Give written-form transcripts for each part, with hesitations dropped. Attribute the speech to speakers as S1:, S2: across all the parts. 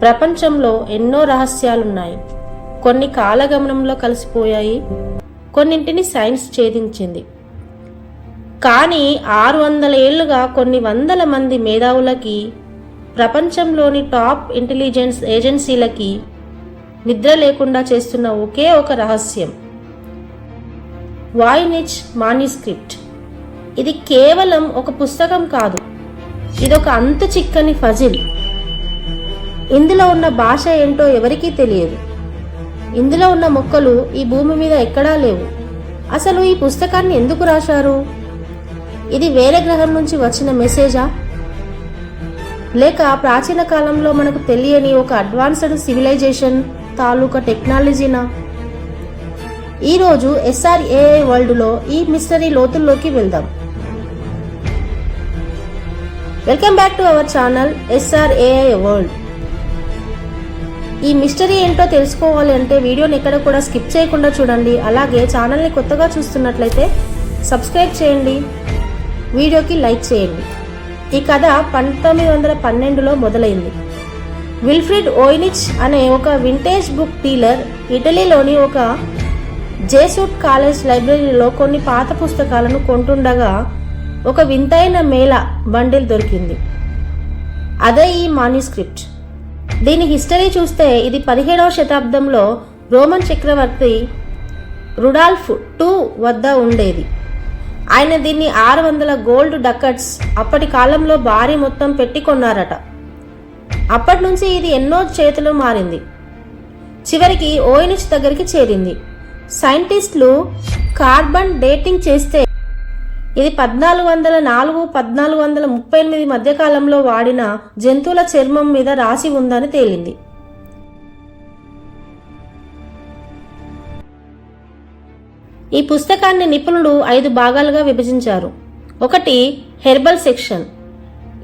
S1: ప్రపంచంలో ఎన్నో రహస్యాలున్నాయి. కొన్ని కాలగమనంలో కలిసిపోయాయి, కొన్నింటిని సైన్స్ ఛేదించింది. కానీ 600 ఏళ్లుగా కొన్ని వందల మంది మేధావులకి, ప్రపంచంలోని టాప్ ఇంటెలిజెన్స్ ఏజెన్సీలకి నిద్ర లేకుండా చేస్తున్న ఒకే ఒక రహస్యం వాయ్నిచ్ మాన్యుస్క్రిప్ట్. ఇది కేవలం ఒక పుస్తకం కాదు, ఇదొక అంతు చిక్కని ఫజిల్. ఇందులో ఉన్న భాష ఏంటో ఎవరికీ తెలియదు. ఇందులో ఉన్న మొక్కలు ఈ భూమి మీద ఎక్కడా లేవు. అసలు ఈ పుస్తకాన్ని ఎందుకు రాశారు? ఇది వేరే గ్రహం నుంచి వచ్చిన మెసేజా, లేక ప్రాచీన కాలంలో మనకు తెలియని ఒక అడ్వాన్స్డ్ సివిలైజేషన్ తాలూకా టెక్నాలజీనా? ఈరోజు SRAI వరల్డ్లో ఈ మిస్టరీ లోతుల్లోకి వెళ్దాం. Welcome back to our channel SRAI world. ఈ మిస్టరీ ఏంటో తెలుసుకోవాలి అంటే వీడియోని ఎక్కడ కూడా స్కిప్ చేయకుండా చూడండి. అలాగే ఛానల్ని కొత్తగా చూస్తున్నట్లయితే సబ్స్క్రైబ్ చేయండి, వీడియోకి లైక్ చేయండి. ఈ కథ 1912లో మొదలైంది. విల్ఫ్రిడ్ వోయ్నిచ్ అనే ఒక వింటేజ్ బుక్ డీలర్ ఇటలీలోని ఒక జేసూట్ కాలేజ్ లైబ్రరీలో కొన్ని పాత పుస్తకాలను కొంటుండగా ఒక వింతైన మేళ బండిల్ దొరికింది. అదే ఈ మాన్యుస్క్రిప్ట్. దీని హిస్టరీ చూస్తే ఇది 17వ శతాబ్దంలో రోమన్ చక్రవర్తి రుడాల్ఫ్ II వద్ద ఉండేది. ఆయన దీన్ని 600 గోల్డ్ డకట్స్ అప్పటి కాలంలో భారీ మొత్తం పెట్టి కొన్నారట. అప్పటి నుంచి ఇది ఎన్నో చేతులు మారింది. చివరికి వోయ్నిచ్ దగ్గరికి చేరింది. సైంటిస్టులు కార్బన్ డేటింగ్ చేస్తే ఇది 1404-1438 మధ్యకాలంలో వాడిన జంతువుల చర్మం మీద రాసి ఉందని తేలింది. ఈ పుస్తకాన్ని నిపుణులు 5 భాగాలుగా విభజించారు. ఒకటి హెర్బల్ సెక్షన్.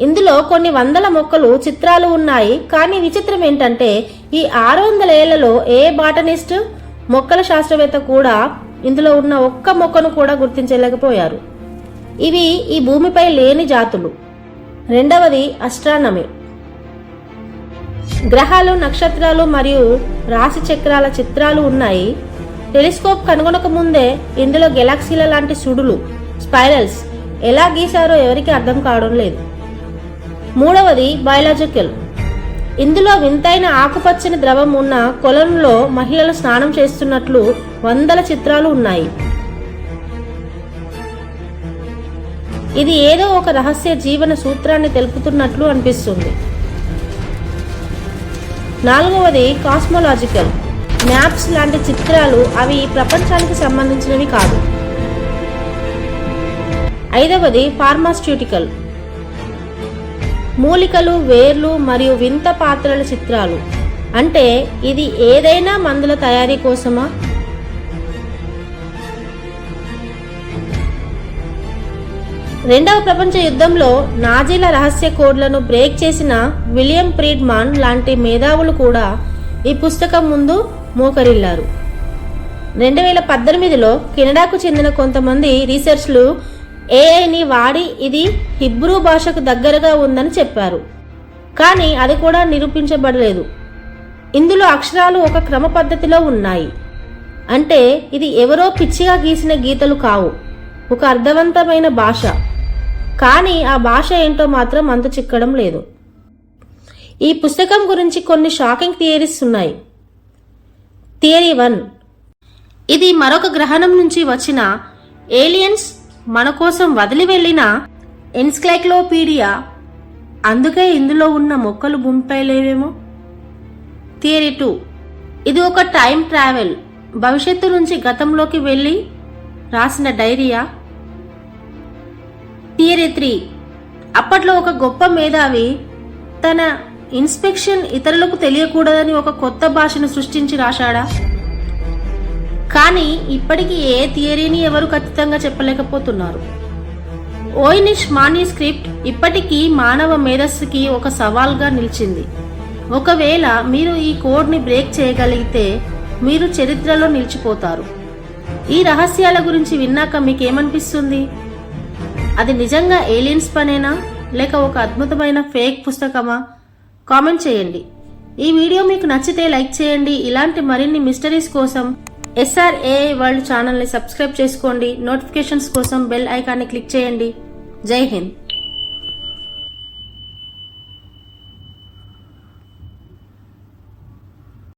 S1: ఇందులో కొన్ని వందల మొక్కలు చిత్రాలు ఉన్నాయి. కానీ విచిత్రం ఏంటంటే ఈ 600 ఏళ్లలో ఏ బాటనిస్ట్, మొక్కల శాస్త్రవేత్త కూడా ఇందులో ఉన్న ఒక్క మొక్కను కూడా గుర్తించలేకపోయారు. ఇవి ఈ భూమిపై లేని జాతులు. రెండవది అస్ట్రానమీ. గ్రహాలు, నక్షత్రాలు మరియు రాశి చక్రాల చిత్రాలు ఉన్నాయి. టెలిస్కోప్ కనుగొనక ముందే ఇందులో గెలాక్సీల లాంటి సుడులు, స్పైరల్స్ ఎలా గీశారో ఎవరికి అర్థం కావడం లేదు. మూడవది బయాలజికల్. ఇందులో వింతైన ఆకుపచ్చని ద్రవం ఉన్న కొలంలో మహిళలు స్నానం చేస్తున్నట్లు వందల చిత్రాలు ఉన్నాయి. ఇది ఏదో ఒక రహస్య జీవన సూత్రాన్ని తెలుపుతున్నట్లు అనిపిస్తుంది. నాలుగవది కాస్మోలాజికల్. మ్యాప్స్ లాంటి చిత్రాలు, అవి ప్రపంచానికి సంబంధించినవి కాదు. ఐదవది ఫార్మాస్యూటికల్. మూలికలు, వేర్లు మరియు వింత పాత్రల చిత్రాలు. అంటే ఇది ఏదైనా మందుల తయారీ కోసమా? రెండవ ప్రపంచ యుద్ధంలో నాజీల రహస్య కోడ్లను బ్రేక్ చేసిన విలియం ఫ్రీడ్మాన్ లాంటి మేధావులు కూడా ఈ పుస్తకం ముందు మోకరిల్లారు. 2018లో కెనడాకు చెందిన కొంతమంది రీసెర్చ్లు AIని వాడి ఇది హిబ్రూ భాషకు దగ్గరగా ఉందని చెప్పారు. కానీ అది కూడా నిరూపించబడలేదు. ఇందులో అక్షరాలు ఒక క్రమ పద్ధతిలో ఉన్నాయి. అంటే ఇది ఎవరో పిచ్చిగా గీసిన గీతలు కావు, ఒక అర్థవంతమైన భాష. కానీ ఆ భాష ఏంటో మాత్రం అంతు చిక్కడం లేదు. ఈ పుస్తకం గురించి కొన్ని షాకింగ్ థియరీస్ ఉన్నాయి. థియరీ 1, ఇది మరొక గ్రహణం నుంచి వచ్చిన ఏలియన్స్ మన కోసం వదిలి వెళ్ళిన ఎన్సైక్లోపీడియా. అందుకే ఇందులో ఉన్న మొక్కలు భూమిపై లేవేమో. థియరీ 2, ఇది ఒక టైం ట్రావెల్, భవిష్యత్తు నుంచి గతంలోకి వెళ్ళి రాసిన డైరీయా. థియరీ 3, అప్పట్లో ఒక గొప్ప మేధావి తన ఇన్స్పెక్షన్ ఇతరులకు తెలియకూడదని ఒక కొత్త భాషను సృష్టించి రాశాడా? కానీ ఇప్పటికీ ఏ థియరీని ఎవరు ఖచ్చితంగా చెప్పలేకపోతున్నారు. వోయ్నిచ్ మాన్యుస్క్రిప్ట్ ఇప్పటికీ మానవ మేధస్సుకి ఒక సవాల్గా నిలిచింది. ఒకవేళ మీరు ఈ కోడ్ని బ్రేక్ చేయగలిగితే మీరు చరిత్రలో నిలిచిపోతారు. ఈ రహస్యాల గురించి విన్నాక మీకేమనిపిస్తుంది? అది నిజంగా ఏలియన్స్ పనేనా, లేక ఒక అద్భుతమైన ఫేక్ పుస్తకమా? కామెంట్ చేయండి. ఈ వీడియో మీకు నచ్చితే లైక్ చేయండి. ఇలాంటి మరిన్ని మిస్టరీస్ కోసం SRAI వరల్డ్ ఛానల్ని సబ్స్క్రైబ్ చేసుకోండి. నోటిఫికేషన్స్ కోసం బెల్ ఐకాన్ని క్లిక్ చేయండి. జై హింద్.